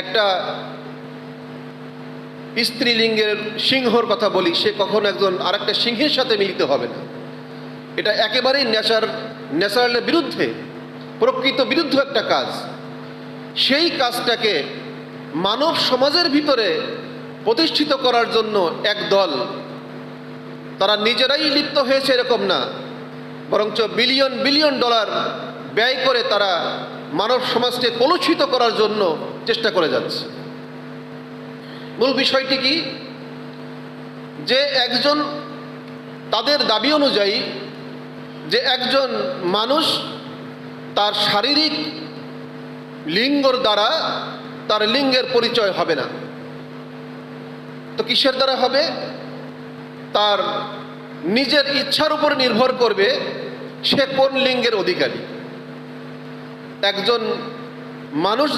একটা স্ত্রীলিঙ্গের সিংহর কথা বলি, সে কখনো একজন আরেকটা সিংহের সাথে মিলিত হবে না। এটা একেবারেই ন্যাচারালের বিরুদ্ধে, প্রকৃত বিরুদ্ধ একটা কাজ। সেই কাজটাকে মানব সমাজের ভিতরে প্রতিষ্ঠিত করার জন্য এক দল, তারা নিজেরাই লিপ্ত হয়েছে এরকম না, বরঞ্চ বিলিয়ন বিলিয়ন ডলার ব্যয় করে তারা মানব সমাজকে কলুষিত করার জন্য চেষ্টা করে যাচ্ছে। মূল বিষয়টি কি, যে একজন, তাদের দাবি অনুযায়ী যে একজন মানুষ তার শারীরিক লিঙ্গর দ্বারা তার লিঙ্গের পরিচয় হবে না, তো কিসের দ্বারা হবে? তার নিজের ইচ্ছার উপর নির্ভর করবে সে কোন লিঙ্গের অধিকারী। একজন মানুষ